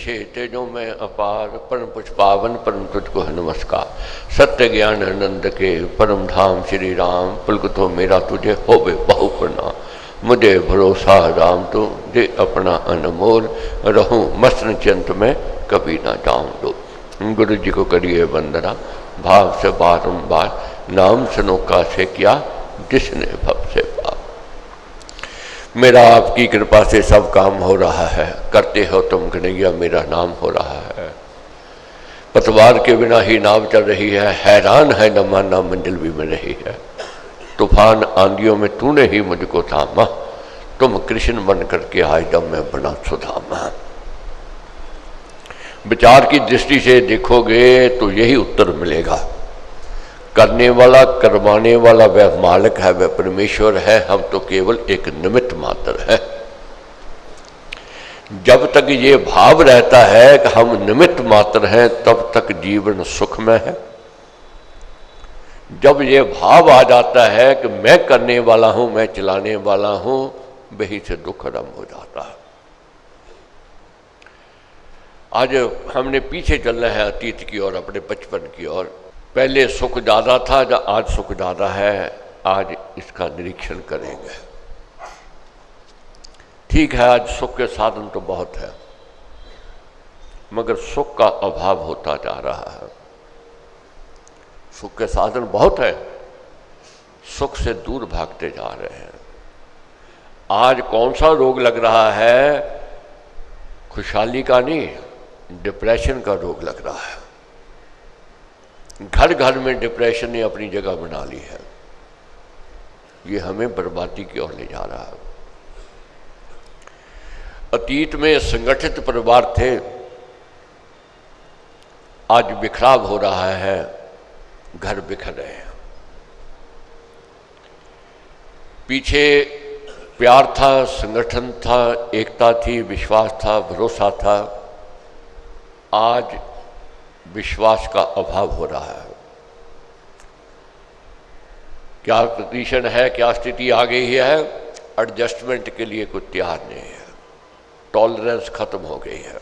छे तेजों में अपार, परम पुछ पावन परम तुझको है नमस्कार। सत्य ज्ञान आनंद के परम धाम श्री राम, पुलकतो मेरा तुझे होवे बहु प्रणाम। मुझे भरोसा राम तू दे अपना अनमोल, रहूं मसन चिंत में कभी ना जाऊं डोल। गुरु जी को करिए वंदना, भाव से बारंबार नाम सनोका से किया जिसने भव से पार। मेरा आपकी कृपा से सब काम हो रहा है, करते हो तुम कन्हैया मेरा नाम हो रहा है। पतवार के बिना ही नाव चल रही है, हैरान है न माना मंजिल भी मिल रही है। तूफान आंधियों में तूने ही मुझको थामा, तुम कृष्ण बन करके आए जब मैं बना सुदामा। विचार की दृष्टि से देखोगे तो यही उत्तर मिलेगा। करने वाला, करवाने वाला वह मालिक है, वह परमेश्वर है, हम तो केवल एक निमित्त मात्र है। जब तक ये भाव रहता है कि हम निमित्त मात्र हैं, तब तक जीवन सुखमय है। जब ये भाव आ जाता है कि मैं करने वाला हूं, मैं चलाने वाला हूं, वही से दुख आरंभ हो जाता है। आज हमने पीछे चलना है अतीत की ओर, अपने बचपन की ओर। पहले सुख ज़्यादा था, आज सुख ज़्यादा है, आज इसका निरीक्षण करेंगे। ठीक है, आज सुख के साधन तो बहुत है, मगर सुख का अभाव होता जा रहा है। सुख के साधन बहुत है, सुख से दूर भागते जा रहे हैं। आज कौन सा रोग लग रहा है? खुशहाली का नहीं, डिप्रेशन का रोग लग रहा है। घर घर में डिप्रेशन ने अपनी जगह बना ली है। ये हमें बर्बादी की ओर ले जा रहा है। अतीत में संगठित परिवार थे, आज बिखराव हो रहा है, घर बिखर रहे हैं। पीछे प्यार था, संगठन था, एकता थी, विश्वास था, भरोसा था। आज विश्वास का अभाव हो रहा है। क्या कंडीशन है, क्या स्थिति आ गई है? एडजस्टमेंट के लिए कोई तैयार नहीं है। टॉलरेंस खत्म हो गई है,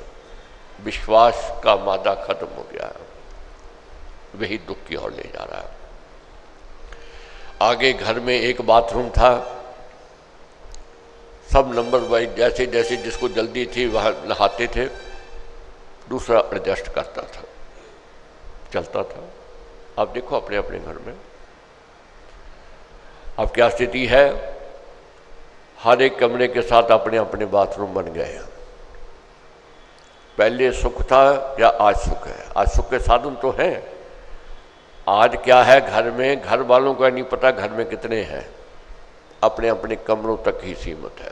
विश्वास का मादा खत्म हो गया है। वही दुख की ओर ले जा रहा है। आगे घर में एक बाथरूम था, सब नंबर वाइज जैसे जैसे जिसको जल्दी थी वहां नहाते थे, दूसरा एडजस्ट करता था, चलता था। अब देखो अपने अपने घर में अब क्या स्थिति है। हर एक कमरे के साथ अपने अपने बाथरूम बन गए हैं। पहले सुख था या आज सुख है? आज सुख के साधन तो हैं। आज क्या है घर में? घर वालों का नहीं पता घर में कितने हैं, अपने अपने कमरों तक ही सीमित है।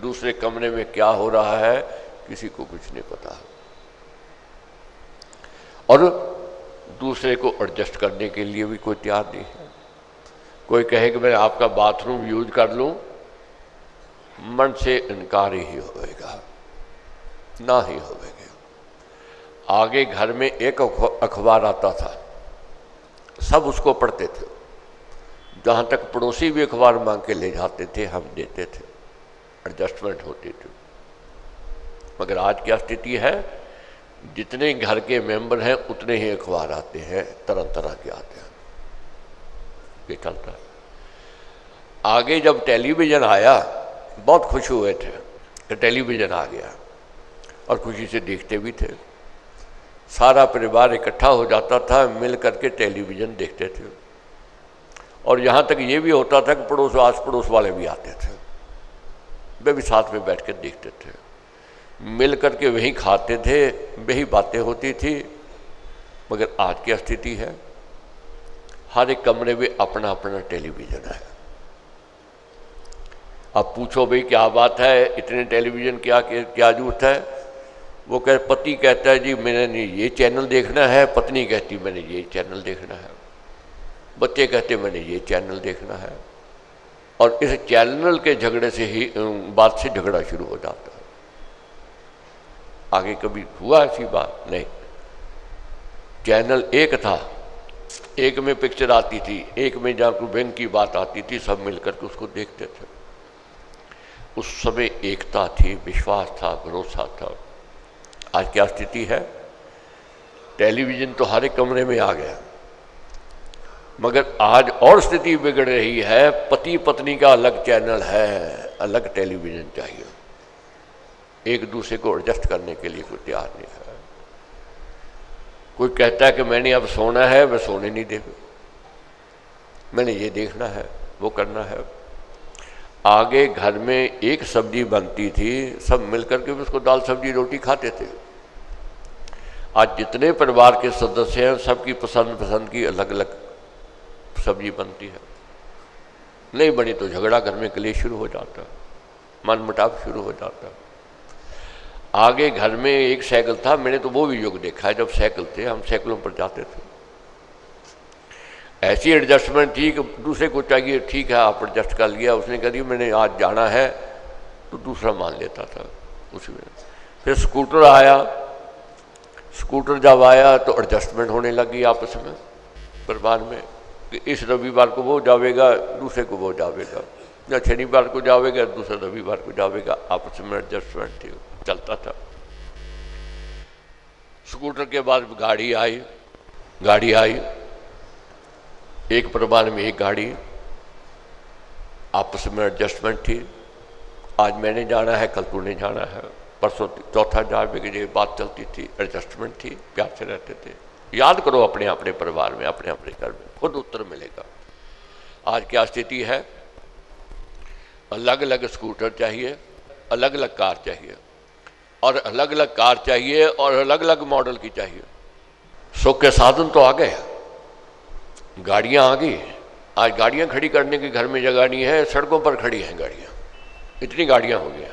दूसरे कमरे में क्या हो रहा है किसी को कुछ नहीं पता। और दूसरे को एडजस्ट करने के लिए भी कोई तैयार नहीं है। कोई कहे कि मैं आपका बाथरूम यूज कर लूं, मन से इनकार ही होएगा, ना ही होगा। आगे घर में एक अखबार आता था, सब उसको पढ़ते थे। जहां तक पड़ोसी भी अखबार मांग के ले जाते थे, हम देते थे, एडजस्टमेंट होती थी। मगर आज क्या स्थिति है? जितने घर के मेंबर हैं उतने ही अखबार आते हैं, तरह तरह के आते हैं। ये चलता है। आगे जब टेलीविज़न आया बहुत खुश हुए थे कि टेलीविज़न आ गया, और खुशी से देखते भी थे। सारा परिवार इकट्ठा हो जाता था, मिल करके टेलीविज़न देखते थे। और यहाँ तक ये भी होता था कि पड़ोस आस पड़ोस वाले भी आते थे, वे भी साथ में बैठ कर देखते थे। मिल करके वहीं खाते थे, वही बातें होती थी। मगर आज क्या स्थिति है? हर एक कमरे में अपना अपना टेलीविज़न है। अब पूछो भाई क्या बात है, इतने टेलीविज़न क्या जरूरत है? वो पति कहता है जी मैंने ये चैनल देखना है, पत्नी कहती मैंने ये चैनल देखना है, बच्चे कहते मैंने ये चैनल देखना है। और इस चैनल के झगड़े से ही बात से झगड़ा शुरू हो जाता है। आगे कभी हुआ ऐसी बात? नहीं। चैनल एक था, एक में पिक्चर आती थी, एक में जहाँ कोई बैंक की बात आती थी, सब मिलकर के उसको देखते थे। उस समय एकता थी, विश्वास था, भरोसा था। आज क्या स्थिति है? टेलीविज़न तो हर एक कमरे में आ गया, मगर आज और स्थिति बिगड़ रही है। पति पत्नी का अलग चैनल है, अलग टेलीविज़न चाहिए। एक दूसरे को एडजस्ट करने के लिए कोई तैयार नहीं है। कोई कहता है कि मैंने अब सोना है, वह सोने नहीं देगा, मैंने ये देखना है, वो करना है। आगे घर में एक सब्जी बनती थी, सब मिलकर के उसको दाल सब्जी रोटी खाते थे। आज जितने परिवार के सदस्य हैं सबकी पसंद की अलग अलग सब्जी बनती है। नहीं बनी तो झगड़ा, घर में कलेश शुरू हो जाता, मनमुटाव शुरू हो जाता। आगे घर में एक साइकिल था, मैंने तो वो भी युग देखा है जब साइकिल थे, हम साइकिलों पर जाते थे। ऐसी एडजस्टमेंट थी कि दूसरे को चाहिए, ठीक है आप एडजस्ट कर लिया, उसने कह दिया मैंने आज जाना है, तो दूसरा मान लेता था उसी में। फिर स्कूटर आया, स्कूटर जब आया तो एडजस्टमेंट होने लगी आपस में परिवार में कि इस रविवार को वो जावेगा, दूसरे को वो जावेगा, या शनिवार को जावेगा, दूसरा रविवार को जावेगा। आपस में एडजस्टमेंट थी, चलता था। स्कूटर के बाद गाड़ी आई, एक परिवार में एक गाड़ी, आपस में एडजस्टमेंट थी। आज मैंने जाना है, कल तूने जाना है, परसों चौथा जावेगा, ये बात चलती थी, एडजस्टमेंट थी, प्यार से रहते थे। याद करो अपने अपने परिवार में, अपने अपने घर में, खुद उत्तर मिलेगा। आज क्या स्थिति है? अलग अलग स्कूटर चाहिए, अलग अलग कार चाहिए, और अलग अलग कार चाहिए और अलग अलग मॉडल की चाहिए। सुख के साधन तो आ गए, गाड़ियां आ गई। आज गाड़ियां खड़ी करने की घर में जगह नहीं है, सड़कों पर खड़ी हैं गाड़ियां, इतनी गाड़ियां हो गई।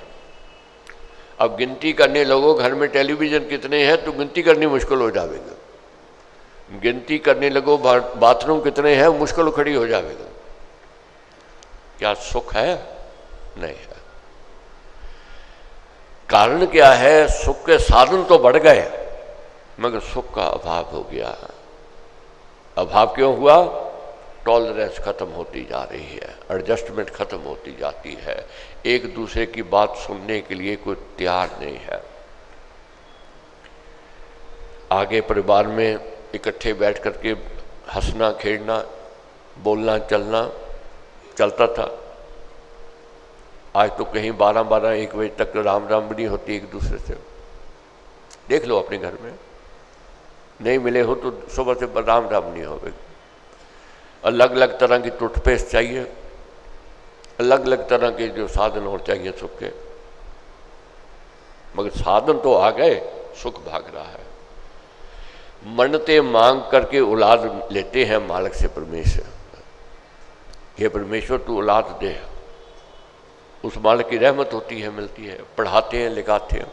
अब गिनती करने लगो घर में टेलीविज़न कितने हैं तो गिनती करनी मुश्किल हो जाएगा। गिनती करने लगो बाथरूम कितने हैं, मुश्किल खड़ी हो जाएगा। क्या सुख है? नहीं है। कारण क्या है? सुख के साधन तो बढ़ गए मगर सुख का अभाव हो गया। अभाव क्यों हुआ? टॉलरेंस खत्म होती जा रही है, एडजस्टमेंट खत्म होती जाती है, एक दूसरे की बात सुनने के लिए कोई तैयार नहीं है। आगे परिवार में इकट्ठे बैठ करके हंसना खेलना, बोलना चलना चलता था। आज तो कहीं 12-1 बजे तक राम राम भी नहीं होती एक दूसरे से। देख लो अपने घर में, नहीं मिले हो तो सुबह से राम राम नहीं होगा। अलग अलग तरह की टूथपेस्ट चाहिए, अलग अलग तरह के जो साधन और चाहिए सुख के, मगर साधन तो आ गए, सुख भाग रहा है। मन्नतें मांग करके औलाद लेते हैं मालिक से परमेश्वर, हे परमेश्वर तू औलाद दे, उस मालिक की रहमत होती है, मिलती है। पढ़ाते हैं, लिखाते हैं,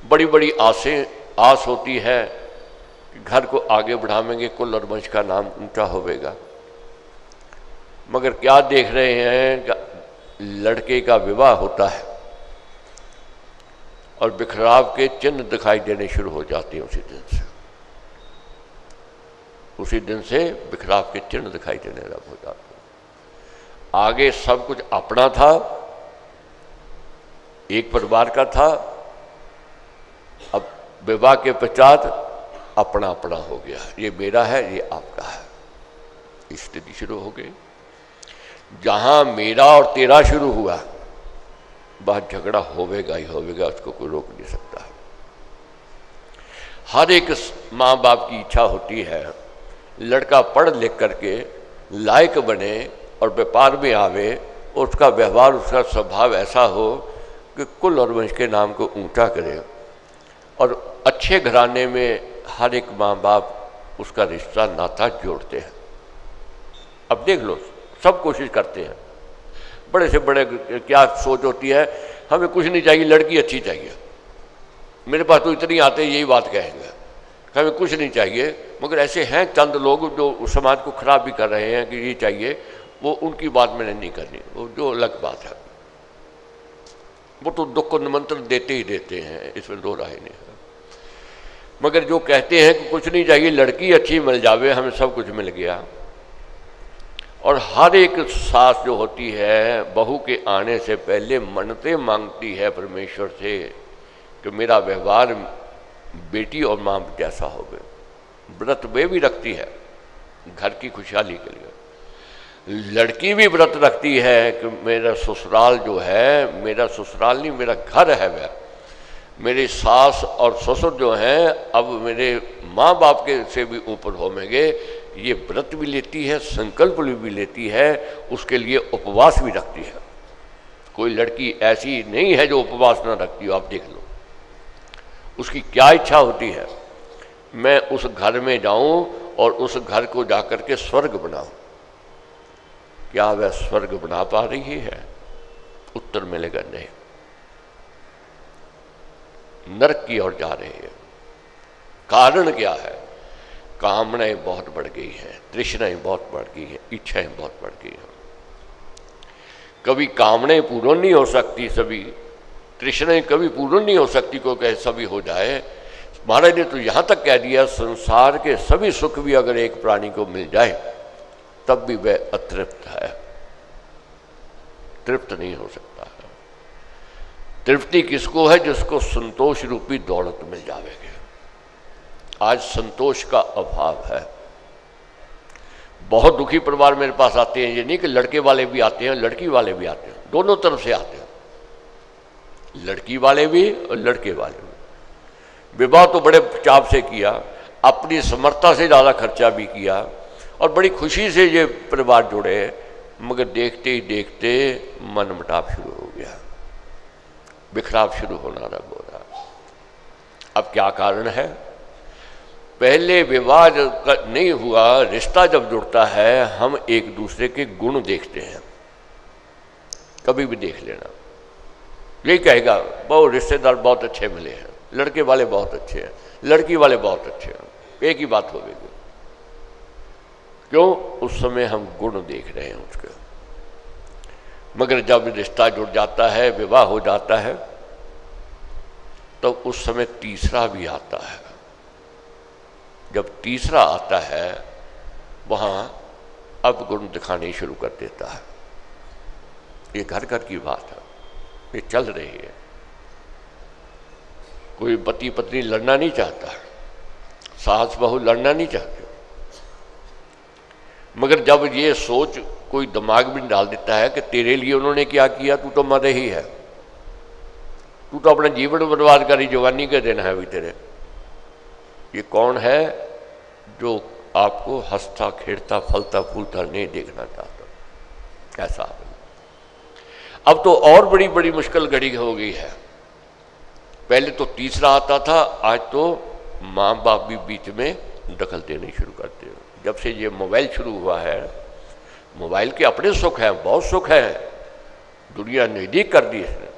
बड़ी बड़ी आस होती है कि घर को आगे बढ़ावेंगे, कुल और वंश का नाम ऊंचा होवेगा। मगर क्या देख रहे हैं? लड़के का विवाह होता है और बिखराव के चिन्ह दिखाई देने शुरू हो जाते हैं। उसी दिन से बिखराव के चिन्ह दिखाई देने लग हो जाते हैं। आगे सब कुछ अपना था, एक परिवार का था, अब विवाह के पश्चात अपना अपना हो गया, ये मेरा है, ये आपका है। स्थिति शुरू हो गई। जहां मेरा और तेरा शुरू हुआ वह झगड़ा होवेगा ही होवेगा, उसको कोई रोक नहीं सकता। हर एक माँ बाप की इच्छा होती है लड़का पढ़ लिख करके लायक बने और व्यापार में आवे, और उसका व्यवहार, उसका स्वभाव ऐसा हो कि कुल और वंश के नाम को ऊंचा करे। और अच्छे घराने में हर एक माँ बाप उसका रिश्ता नाता जोड़ते हैं। अब देख लो, सब कोशिश करते हैं, बड़े से बड़े क्या सोच होती है, हमें कुछ नहीं चाहिए, लड़की अच्छी चाहिए। मेरे पास तो इतनी आते यही बात कहेंगे, हमें कुछ नहीं चाहिए। मगर ऐसे हैं चंद लोग जो समाज को खराब भी कर रहे हैं कि ये चाहिए, वो उनकी बात मैंने नहीं करनी, वो जो अलग बात है। वो तो दुख को निमंत्रण देते ही देते हैं, इसमें दो राय नहीं है। मगर जो कहते हैं कि कुछ नहीं चाहिए, लड़की अच्छी मिल जावे, हमें सब कुछ मिल गया। और हर एक सास जो होती है बहू के आने से पहले मन्नतें मांगती है परमेश्वर से कि मेरा व्यवहार बेटी और माँ जैसा हो गया। व्रत वे भी रखती है घर की खुशहाली के लिए। लड़की भी व्रत रखती है कि मेरा ससुराल जो है, मेरा ससुराल नहीं मेरा घर है, वह मेरी सास और ससुर जो हैं अब मेरे माँ बाप के से भी ऊपर होंगे। ये व्रत भी लेती है, संकल्प भी लेती है, उसके लिए उपवास भी रखती है। कोई लड़की ऐसी नहीं है जो उपवास ना रखती हो, आप देख लो। उसकी क्या इच्छा होती है, मैं उस घर में जाऊं और उस घर को जाकर के स्वर्ग बनाऊं। क्या वह स्वर्ग बना पा रही है? उत्तर मिलेगा नहीं, नरक की ओर जा रही है। कारण क्या है? कामनाएं बहुत बढ़ गई हैं, तृष्णाएं बहुत बढ़ गई हैं, इच्छाएं बहुत बढ़ गई हैं। कभी कामनाएं पूर्ण नहीं हो सकती, सभी तृष्णाएं कभी पूर्ण नहीं हो सकती, को कहे सभी हो जाए। महाराज ने तो यहां तक कह दिया, संसार के सभी सुख भी अगर एक प्राणी को मिल जाए तब भी वह अतृप्त है, तृप्त नहीं हो सकता है। तृप्ति किसको है? जिसको संतोष रूपी दौलत मिल जाएगी। आज संतोष का अभाव है। बहुत दुखी परिवार मेरे पास आते हैं, ये नहीं कि लड़के वाले भी आते हैं, लड़की वाले भी आते हैं, दोनों तरफ से आते हैं, लड़की वाले भी और लड़के वाले भी। विवाह तो बड़े चाव से किया, अपनी समर्था से ज़्यादा खर्चा भी किया और बड़ी खुशी से ये परिवार जुड़े, मगर देखते ही देखते मन मुटाव शुरू हो गया, बिखराव शुरू होना रंग हो रहा। अब क्या कारण है? पहले विवाह नहीं हुआ, रिश्ता जब जुड़ता है हम एक दूसरे के गुण देखते हैं। कभी भी देख लेना, यही कहेगा बहुत रिश्तेदार बहुत अच्छे मिले हैं, लड़के वाले बहुत अच्छे हैं, लड़की वाले बहुत अच्छे हैं, एक ही बात होगी। क्यों? उस समय हम गुण देख रहे हैं उसके। मगर जब रिश्ता जुड़ जाता है, विवाह हो जाता है, तो उस समय तीसरा भी आता है। जब तीसरा आता है वहां अब गुण दिखाने शुरू कर देता है। ये घर घर की बात है, ये चल रही है। कोई पति पत्नी लड़ना नहीं चाहता, सास बहू लड़ना नहीं चाहते, मगर जब ये सोच कोई दिमाग में डाल देता है कि तेरे लिए उन्होंने क्या किया, तू तो मर रही है, तू तो अपना जीवन बर्बाद करी, जवानी के दिन है अभी तेरे। ये कौन है जो आपको हंसता खेलता फलता फूलता नहीं देखना चाहता? ऐसा अब तो और बड़ी बड़ी मुश्किल घड़ी हो गई है। पहले तो तीसरा आता था, आज तो माँ बाप भी बीच में दखल देनी शुरू करते हैं। जब से ये मोबाइल शुरू हुआ है, मोबाइल के अपने सुख हैं, बहुत सुख है, दुनिया नज़दीक कर दी इसने,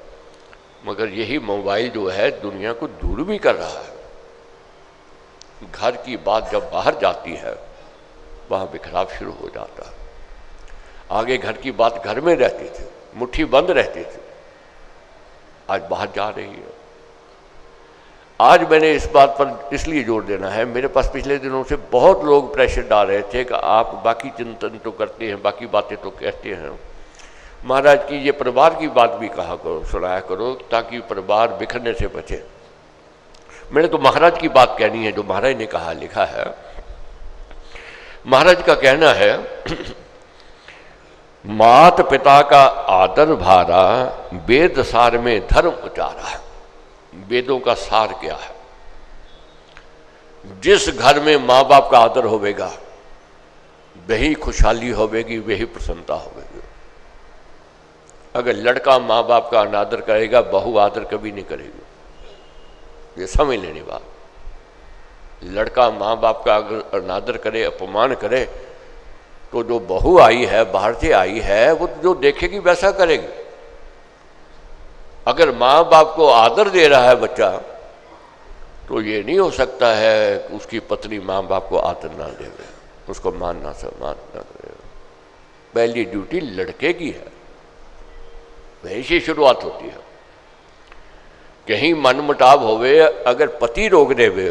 मगर यही मोबाइल जो है दुनिया को दूर भी कर रहा है। घर की बात जब बाहर जाती है वहाँ बिखराव शुरू हो जाता है। आगे घर की बात घर में रहती थी, मुट्ठी बंद रहती थी, आज बाहर जा रही है। आज मैंने इस बात पर इसलिए जोर देना है, मेरे पास पिछले दिनों से बहुत लोग प्रेशर डाल रहे थे कि आप बाकी चिंतन तो करते हैं, बाकी बातें तो कहते हैं, महाराज की ये परिवार की बात भी कहा करो, सुनाया करो, ताकि परिवार बिखरने से बचे। मैंने तो महाराज की बात कहनी है जो महाराज ने कहा लिखा है। महाराज का कहना है, मात पिता का आदर भारा, वेद सार में धर्म उचारा। वेदों का सार क्या है? जिस घर में माँ बाप का आदर होवेगा वही खुशहाली होवेगी, वही प्रसन्नता होवेगी। अगर लड़का माँ बाप का अनादर करेगा, बहू आदर कभी नहीं करेगी। ये समझ लेनी बात। लड़का माँ बाप का अगर अनादर करे, अपमान करे, तो जो बहू आई है, बाहर से आई है, वो जो देखेगी वैसा करेगी। अगर माँ बाप को आदर दे रहा है बच्चा, तो ये नहीं हो सकता है कि उसकी पत्नी माँ बाप को आदर ना दे, उसको मान ना सम्मान ना करे। पहली ड्यूटी लड़के की है, वहीं से शुरुआत होती है। कहीं मन मुटाव होवे, अगर पति रोक देवे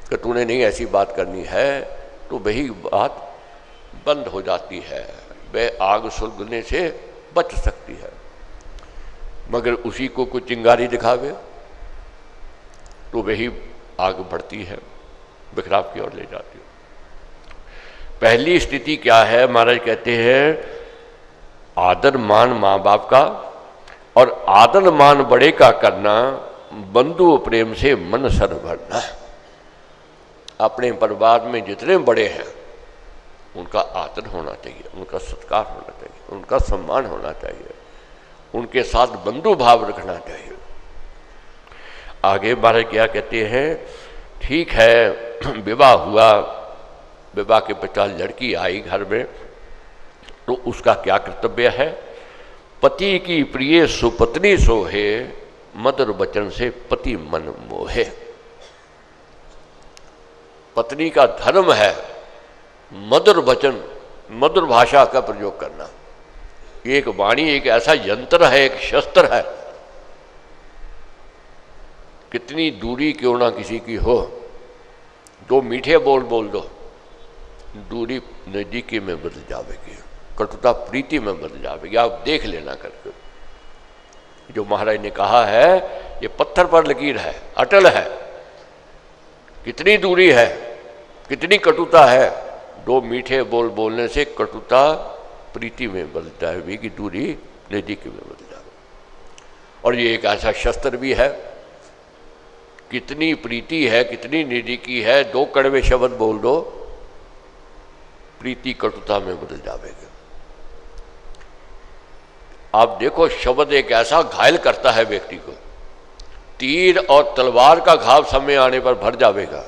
कि तूने नहीं ऐसी बात करनी है, तो वही बात बंद हो जाती है, वह आग सुलगने से बच सकती है। मगर उसी को कोई चिंगारी दिखावे, तो वही आगे बढ़ती है, बिखराव की ओर ले जाती है। पहली स्थिति क्या है, महाराज कहते हैं आदर मान माँ बाप का, और आदर मान बड़े का करना, बंधु प्रेम से मन सर भरना। अपने परिवार में जितने बड़े हैं उनका आदर होना चाहिए, उनका सत्कार होना चाहिए, उनका सम्मान होना चाहिए, उनके साथ बंधु भाव रखना चाहिए। आगे महाराज क्या कहते हैं, ठीक है विवाह हुआ, विवाह के पश्चात लड़की आई घर में, तो उसका क्या कर्तव्य है, पति की प्रिय सुपत्नी सोहे, मधुर वचन से पति मन मोहे। पत्नी का धर्म है मधुर वचन, मधुर भाषा का प्रयोग करना। एक वाणी एक ऐसा यंत्र है, एक शस्त्र है, कितनी दूरी क्यों ना किसी की हो, दो मीठे बोल बोल दो, दूरी नजदीकी में बदल जाएगी, कटुता प्रीति में बदल जाएगी। आप देख लेना करके। जो महाराज ने कहा है ये पत्थर पर लकीर है, अटल है। कितनी दूरी है, कितनी कटुता है, दो मीठे बोल बोलने से कटुता प्रीति में बदल जाएगी, दूरी नजदीकी में बदल जाएगी। और ये एक ऐसा शस्त्र भी है, कितनी प्रीति है, कितनी नजदीकी है, दो कड़वे शब्द बोल दो, प्रीति कटुता में बदल जाएगी। आप देखो शब्द एक ऐसा घायल करता है व्यक्ति को, तीर और तलवार का घाव समय आने पर भर जाएगा,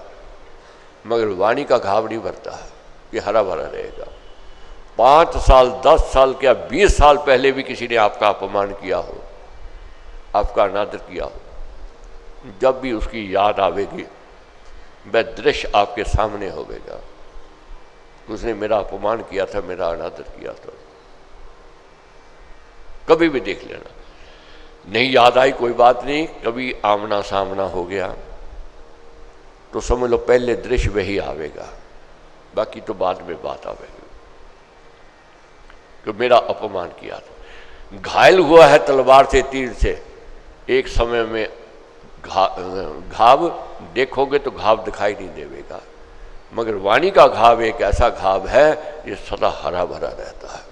मगर वाणी का घाव नहीं भरता है, ये हरा भरा रहेगा। 5 साल 10 साल क्या 20 साल पहले भी किसी ने आपका अपमान किया हो, आपका अनादर किया हो, जब भी उसकी याद आवेगी वह दृश्य आपके सामने होगा, उसने मेरा अपमान किया था, मेरा अनादर किया था। कभी भी देख लेना, नहीं याद आई कोई बात नहीं, कभी आमना सामना हो गया तो समझ लो पहले दृश्य वही आवेगा, बाकी तो बाद में बात आवेगी कि मेरा अपमान किया था। घायल हुआ है तलवार से, तीर से, एक समय में घाव देखोगे तो घाव दिखाई नहीं देगा, मगर वाणी का घाव एक ऐसा घाव है ये सदा हरा भरा रहता है।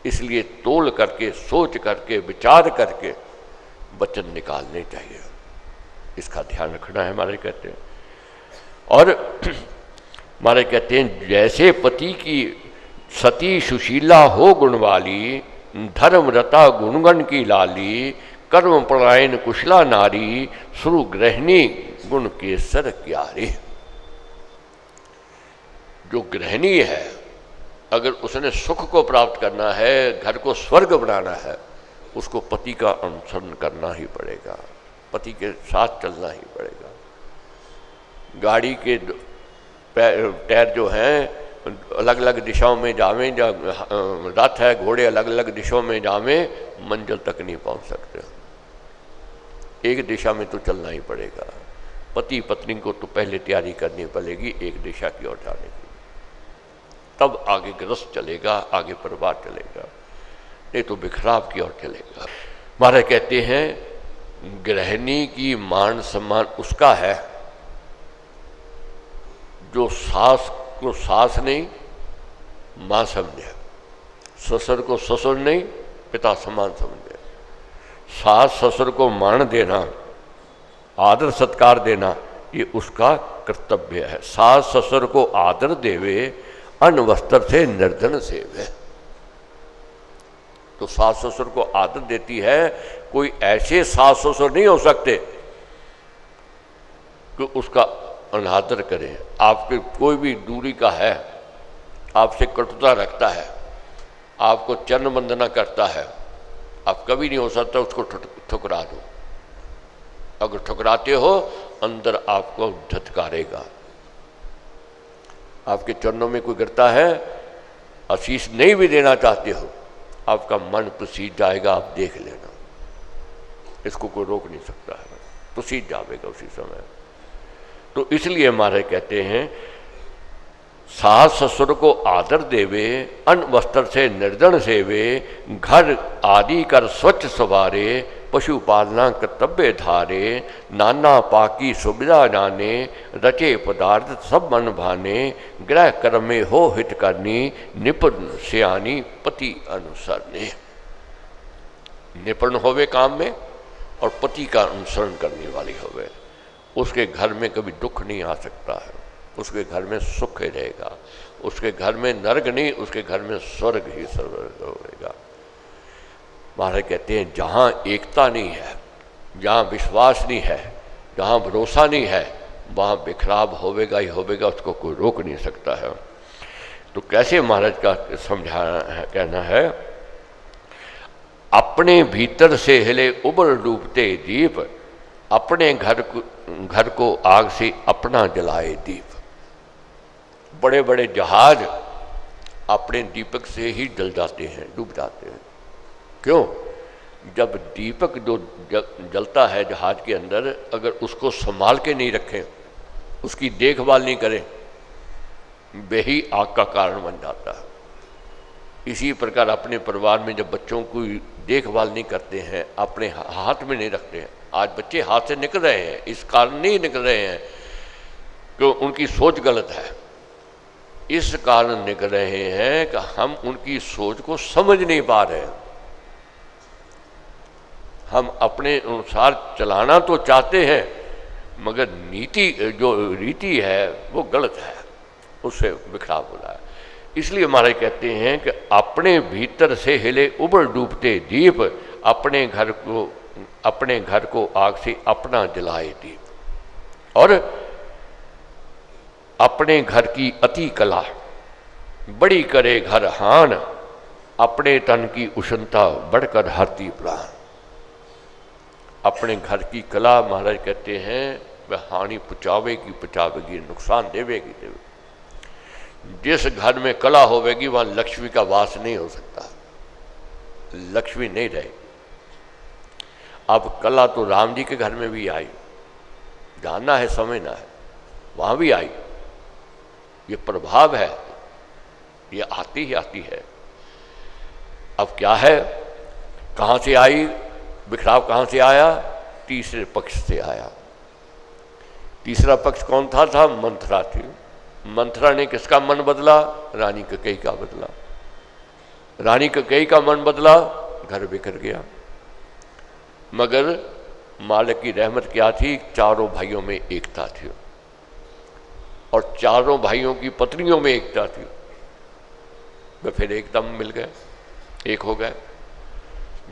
इसलिए तोल करके, सोच करके, विचार करके वचन निकालने चाहिए, इसका ध्यान रखना है महाराज कहते हैं। और महाराज कहते हैं जैसे पति की सती सुशीला हो गुणवाली, धर्मरता गुणगण की लाली, कर्म परायण कुशला नारी, सुरु गृहिणी गुण केसर क्यारी। जो गृहिणी है, अगर उसने सुख को प्राप्त करना है, घर को स्वर्ग बनाना है, उसको पति का अनुसरण करना ही पड़ेगा, पति के साथ चलना ही पड़ेगा। गाड़ी के टायर जो हैं अलग अलग दिशाओं में जावें, रथ है, घोड़े अलग अलग दिशाओं में जावें, मंजिल तक नहीं पहुंच सकते, एक दिशा में तो चलना ही पड़ेगा। पति पत्नी को तो पहले तैयारी करनी पड़ेगी एक दिशा की ओर जाने की, तब आगे गृहस्थ चलेगा, आगे परिवार चलेगा, नहीं तो बिखराव की ओर चलेगा। महाराज कहते हैं गृहिणी की मान सम्मान उसका है जो सास को सास नहीं मां समझे, ससुर को ससुर नहीं पिता समान समझे। सास ससुर को मान देना, आदर सत्कार देना, ये उसका कर्तव्य है। सास ससुर को आदर देवे, अन्न वस्त्र से निर्धन सेवे। तो सास ससुर को आदर देती है, कोई ऐसे सास ससुर नहीं हो सकते कि उसका अनादर करें। आपके कोई भी दूरी का है, आपसे कटुता रखता है, आपको चरण वंदना करता है, आप कभी नहीं हो सकता उसको ठुकरा दो। अगर ठुकराते हो अंदर आपको धत्कारेगा। आपके चरणों में कोई गिरता है, आशीष नहीं भी देना चाहते हो, आपका मन पसीज जाएगा, आप देख लेना, इसको कोई रोक नहीं सकता है, पसीज जाएगा उसी समय। तो इसलिए महाराज कहते हैं सास ससुर को आदर देवे, अन्न वस्त्र से निर्जन सेवे, घर आदि कर स्वच्छ सवारे, पशु पालना कर्तव्य धारे, नाना पाकी सुविधा जाने, रचे पदार्थ सब मन भाने, ग्रह कर्म में हो हित करनी, निपुण सियानी पति अनुसरने। निपुण होवे काम में और पति का अनुसरण करने वाली होवे, उसके घर में कभी दुख नहीं आ सकता है, उसके घर में सुख ही रहेगा, उसके घर में नरक नहीं, उसके घर में स्वर्ग ही स्वर्ग होगा। महाराज कहते हैं जहाँ एकता नहीं है, जहाँ विश्वास नहीं है, जहाँ भरोसा नहीं है, वहाँ बिखराव होवेगा ही होवेगा, उसको कोई रोक नहीं सकता है। तो कैसे महाराज का समझाना है, कहना है, अपने भीतर से हिले उबल डूबते दीप, अपने घर को आग से अपना जलाए दीप। बड़े बड़े जहाज अपने दीपक से ही जल जाते हैं, डूब जाते हैं। क्यों? जब दीपक जो जलता है जहाज के अंदर, अगर उसको संभाल के नहीं रखें, उसकी देखभाल नहीं करें, वही आग का कारण बन जाता है। इसी प्रकार अपने परिवार में जब बच्चों की देखभाल नहीं करते हैं, अपने हाथ में नहीं रखते हैं, आज बच्चे हाथ से निकल रहे हैं, इस कारण नहीं निकल रहे हैं कि उनकी सोच गलत है, इस कारण निकल रहे हैं कि हम उनकी सोच को समझ नहीं पा रहे हैं। हम अपने अनुसार चलाना तो चाहते हैं, मगर नीति जो रीति है वो गलत है, उससे बिखराव हो रहा है। इसलिए महाराज कहते हैं कि अपने भीतर से हिले उबल डूबते दीप, अपने घर को आग से अपना जलाए दीप। और अपने घर की अति कला बड़ी करे घर हान, अपने तन की उष्णता बढ़कर हरती प्राण। अपने घर की कला महाराज कहते हैं वह हानि पुचावेगी पुचावेगी, नुकसान देवेगी देवेगी। जिस घर में कला होवेगी वहां लक्ष्मी का वास नहीं हो सकता, लक्ष्मी नहीं रहेगी। अब कला तो राम जी के घर में भी आई, जानना है समझना है, वहां भी आई, ये प्रभाव है, ये आती ही आती है। अब क्या है, कहां से आई, बिखराव कहां से आया? तीसरे पक्ष से आया। तीसरा पक्ष कौन था? मंथरा थी। मंथरा ने किसका मन बदला? रानी कैकेयी का बदला। रानी कैकेयी का मन बदला, घर बिखर गया। मगर मालिक की रहमत क्या थी? चारों भाइयों में एकता थी और चारों भाइयों की पत्नियों में एकता थी। वे फिर एकदम मिल गए, एक हो गए।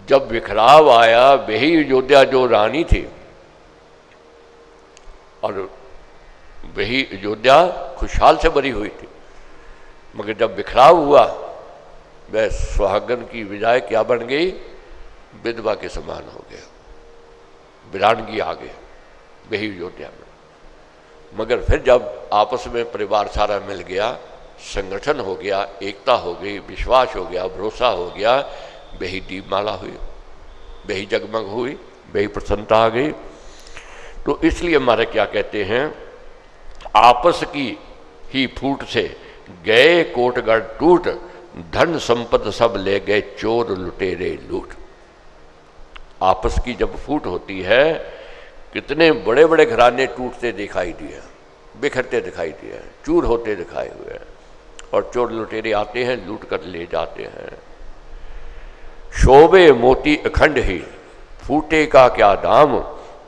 जब बिखराव आया, वही अयोध्या जो रानी थी और वही अयोध्या खुशहाल से भरी हुई थी, मगर जब बिखराव हुआ वह सुहागन की बजाय क्या बन गई? विधवा के समान हो गया, वीरानगी आ गई वही अयोध्या में। मगर फिर जब आपस में परिवार सारा मिल गया, संगठन हो गया, एकता हो गई, विश्वास हो गया, भरोसा हो गया, वही दीपमाला हुई, वही जगमग हुई, वही प्रसन्नता आ गई। तो इसलिए हमारे क्या कहते हैं, आपस की ही फूट से गए कोटगढ़ टूट, धन संपद सब ले गए चोर लुटेरे लूट। आपस की जब फूट होती है, कितने बड़े बड़े घराने टूटते दिखाई दिए, बिखरते दिखाई दिए, चूर होते दिखाए हुए हैं, और चोर लुटेरे आते हैं, लूट कर ले जाते हैं। शोभे मोती अखंड ही, फूटे का क्या दाम,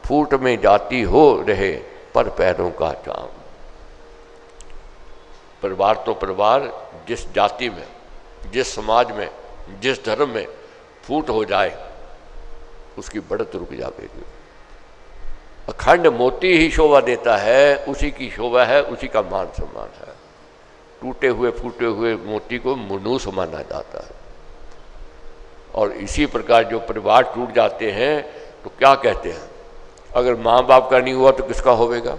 फूट में जाती हो रहे पर पैरों का जाम। परिवार तो परिवार, जिस जाति में, जिस समाज में, जिस धर्म में फूट हो जाए, उसकी बढ़त रुक जाएगी। अखंड मोती ही शोभा देता है, उसी की शोभा है, उसी का मान सम्मान है। टूटे हुए फूटे हुए मोती को मनुष्य माना जाता है। और इसी प्रकार जो परिवार टूट जाते हैं तो क्या कहते हैं, अगर माँ बाप का नहीं हुआ तो किसका होवेगा?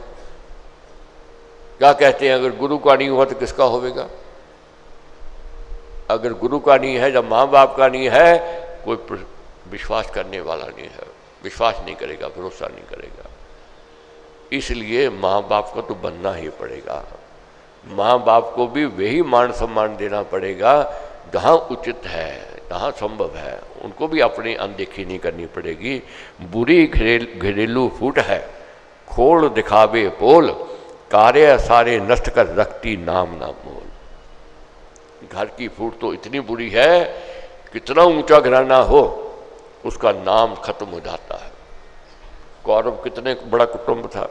क्या कहते हैं, अगर गुरु का नहीं हुआ तो किसका होवेगा? अगर गुरु का नहीं है, जब माँ बाप का नहीं है, कोई विश्वास करने वाला नहीं है, विश्वास नहीं करेगा, भरोसा नहीं करेगा। इसलिए माँ बाप को तो बनना ही पड़ेगा। माँ बाप को भी वही मान सम्मान देना पड़ेगा जहाँ उचित है, कहाँ संभव है, उनको भी अपनी अनदेखी नहीं करनी पड़ेगी। बुरी घरेलू फूट है, खोल दिखावे पोल, कार्य सारे नष्ट कर रखती नाम ना मोल। घर की फूट तो इतनी बुरी है, कितना ऊंचा घराना हो उसका नाम खत्म हो जाता है। कौरव कितने बड़ा कुटुंब था,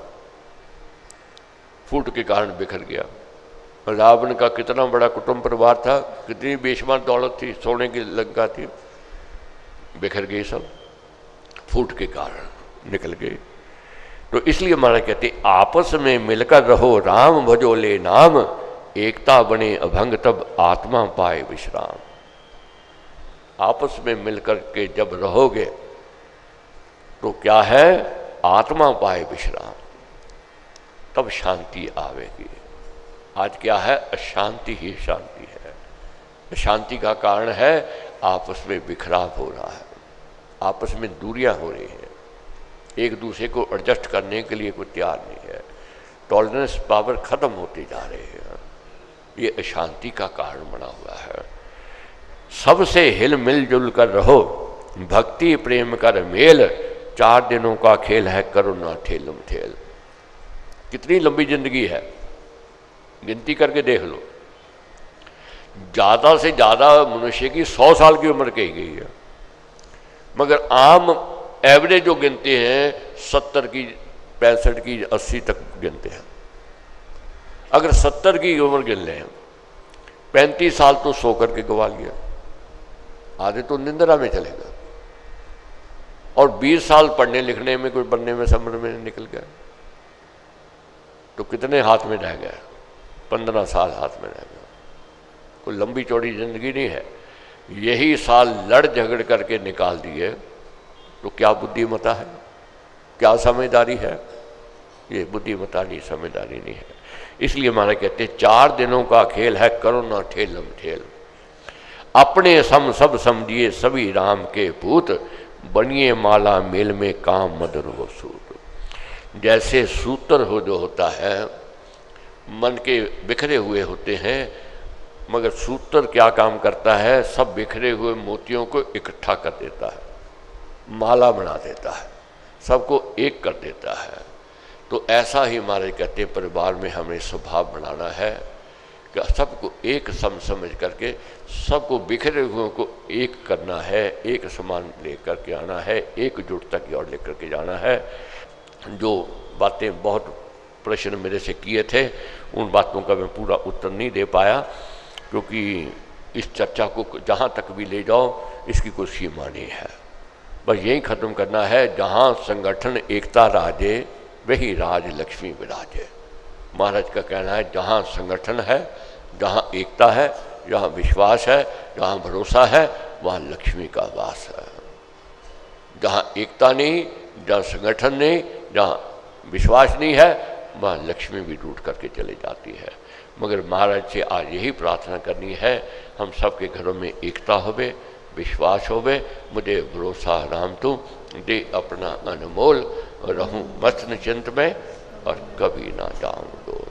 फूट के कारण बिखर गया। रावण का कितना बड़ा कुटुंब परिवार था, कितनी बेशुमार दौलत थी, सोने की लंका थी, बिखर गई सब, फूट के कारण निकल गए। तो इसलिए हमारा कहते आपस में मिलकर रहो राम भजोले नाम, एकता बने अभंग तब आत्मा पाए विश्राम। आपस में मिलकर के जब रहोगे तो क्या है, आत्मा पाए विश्राम, तब शांति आवेगी। आज क्या है, अशांति ही शांति है। अशांति का कारण है आपस में बिखराव हो रहा है, आपस में दूरियां हो रही हैं, एक दूसरे को एडजस्ट करने के लिए कोई तैयार नहीं है, टॉलरेंस पावर खत्म होती जा रही है। ये अशांति का कारण बना हुआ है। सबसे हिल मिल जुल कर रहो, भक्ति प्रेम कर मेल, 4 दिनों का खेल है करो ना ठेलम ठेल। कितनी लंबी जिंदगी है, गिनती करके देख लो। ज़्यादा से ज़्यादा मनुष्य की 100 साल की उम्र कही गई है, मगर आम एवरेज जो गिनते हैं 70 की, 65 की, 80 तक गिनते हैं। अगर 70 की उम्र गिन लें, 35 साल तो सो करके गवा लिया, आधे तो निंद्रा में चलेगा, और 20 साल पढ़ने लिखने में, कुछ बनने में, समझ में निकल गया, तो कितने हाथ में रह गया, 15 साल हाथ में रह गया। कोई लंबी चौड़ी जिंदगी नहीं है। यही साल लड़ झगड़ करके निकाल दिए तो क्या बुद्धिमता है, क्या समझदारी है? ये बुद्धिमता नहीं, समझदारी नहीं है। इसलिए हमारा कहते 4 दिनों का खेल है करो ना ठेलम ठेल, अपने सम सब समझिए सभी राम के पूत, बनिए माला मेल में काम मदर वो सूत। जैसे सूत्र हो जो होता है, मन के बिखरे हुए होते हैं, मगर सूत्र क्या काम करता है, सब बिखरे हुए मोतियों को इकट्ठा कर देता है, माला बना देता है, सबको एक कर देता है। तो ऐसा ही हमारे कहते परिवार में हमें स्वभाव बनाना है कि सबको एक सम समझ करके, सबको बिखरे हुए को एक करना है, एक समान लेकर के आना है, एकजुटता की ओर लेकर के जाना है। जो बातें बहुत प्रश्न मेरे से किए थे, उन बातों का मैं पूरा उत्तर नहीं दे पाया, क्योंकि इस चर्चा को जहाँ तक भी ले जाओ इसकी कोई सीमा नहीं है। बस यही ख़त्म करना है, जहाँ संगठन एकता राजे वही राज लक्ष्मी विराजे। महाराज का कहना है जहाँ संगठन है, जहाँ एकता है, जहाँ विश्वास है, जहाँ भरोसा है, वहाँ लक्ष्मी का वास है। जहाँ एकता नहीं, जहाँ संगठन नहीं, जहाँ विश्वास नहीं है, वहाँ लक्ष्मी भी रूठ करके चली जाती है। मगर महाराज से आज यही प्रार्थना करनी है, हम सबके घरों में एकता होवे, विश्वास होवे। मुझे भरोसा राम तू दे अपना अनमोल, रहूं मस्त निश्चिंत में और कभी ना जाऊं डोल।